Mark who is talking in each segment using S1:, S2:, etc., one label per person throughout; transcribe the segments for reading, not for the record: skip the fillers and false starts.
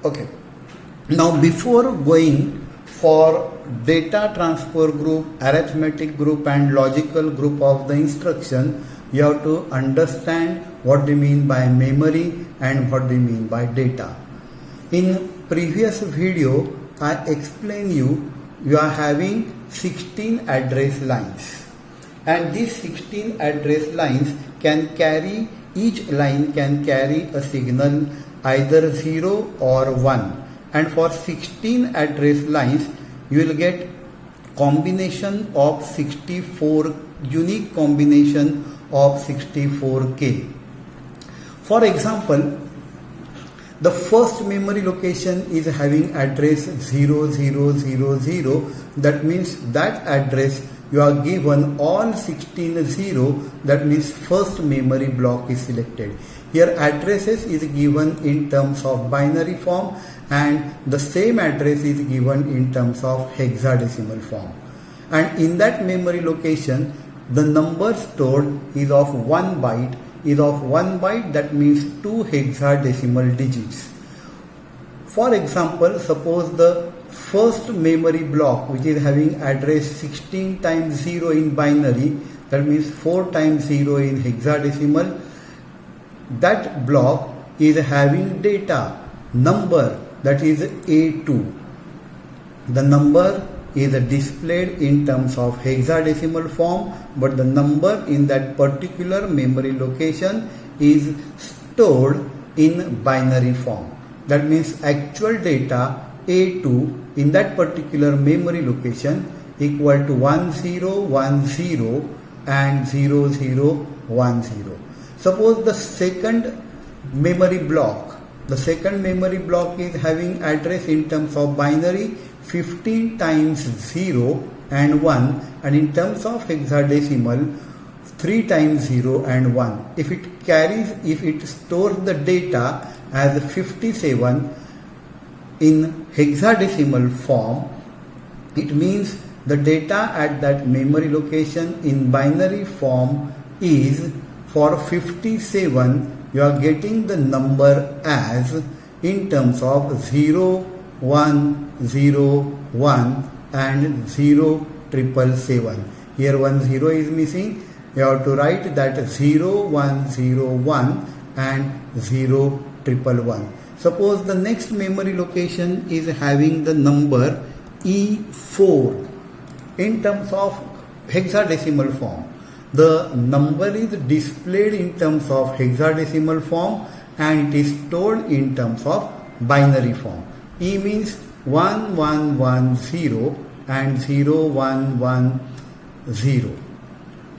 S1: Okay. Now before going for data transfer group, arithmetic group and logical group of the instruction, you have to understand what they mean by memory and what they mean by data. In previous video, I explained you are having 16 address lines, and these 16 address lines can carry, each line can carry a signal either 0 or 1, and for 16 address lines you will get combination of 64, unique combination of 64K. For example, the first memory location is having address 0000. That means that address you are given all 16 0. That means first memory block is selected. Here addresses is given in terms of binary form, and the same address is given in terms of hexadecimal form. And in that memory location, the number stored is of 1 byte. That means 2 hexadecimal digits. For example, suppose the first memory block, which is having address 16 times 0 in binary, that means 4 times 0 in hexadecimal, that block is having data number, that is A2. The number is displayed in terms of hexadecimal form, but the number in that particular memory location is stored in binary form. That means actual data A2 in that particular memory location equal to 1010 and 0010. Suppose the second memory block is having address in terms of binary 15 times 0 and 1, and in terms of hexadecimal 3 times 0 and 1. If it stores the data as 57 in hexadecimal form, it means the data at that memory location in binary form is, for 57 you are getting the number as in terms of 0 1 0 1 and 0 777. Here 1 0 is missing. You have to write that 0 1 0 1 and 0 111. Suppose the next memory location is having the number E4 in terms of hexadecimal form. The number is displayed in terms of hexadecimal form and it is stored in terms of binary form. E means 1110 and 0110.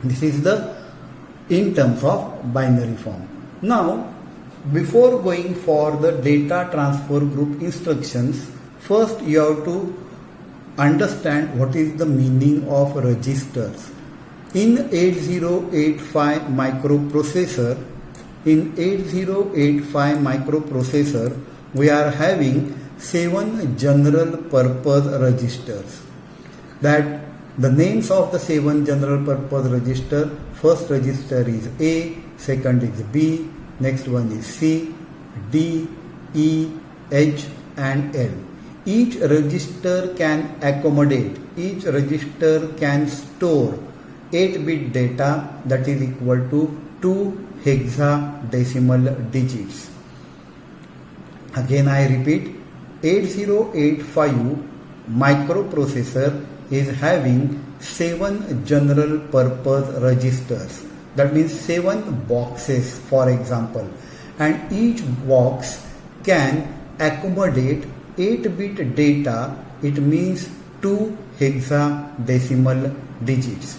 S1: This is the in terms of binary form. Now, before going for the data transfer group instructions, first you have to understand what is the meaning of registers. In 8085 microprocessor, we are having 7 general purpose registers. That the names of the 7 general purpose register: first register is A, second is B, next one is C, D, E, H and L. Each register can store 8-bit data, that is equal to 2 hexadecimal digits. Again I repeat, 8085 microprocessor is having 7 general purpose registers. That means 7 boxes, for example, and each box can accommodate 8-bit data. It means 2 hexadecimal digits.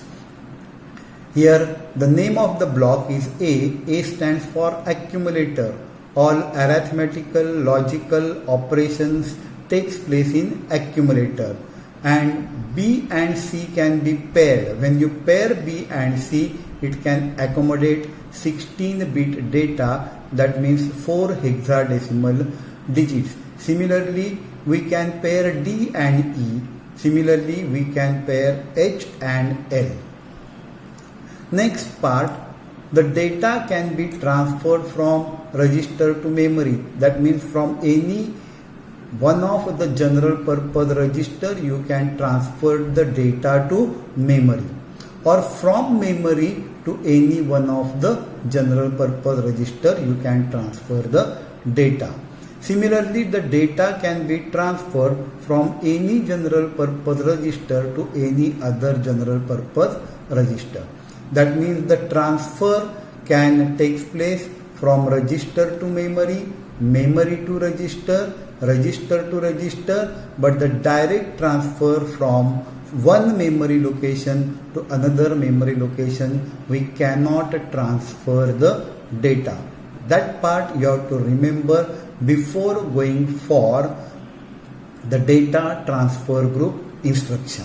S1: Here the name of the block is A. A stands for accumulator. All arithmetical logical operations takes place in accumulator. And B and C can be paired. When you pair B and C, it can accommodate 16-bit data, that means 4 hexadecimal digits. Similarly, we can pair D and E. Similarly, we can pair H and L. Next part, the data can be transferred from register to memory. That means from any one of the general purpose register you can transfer the data to memory, or from memory to any one of the general purpose register you can transfer the data. Similarly, the data can be transferred from any general purpose register to any other general purpose register. That means the transfer can take place from register to memory, memory to register, register to register, but the direct transfer from one memory location to another memory location, we cannot transfer the data. That part you have to remember before going for the data transfer group instruction.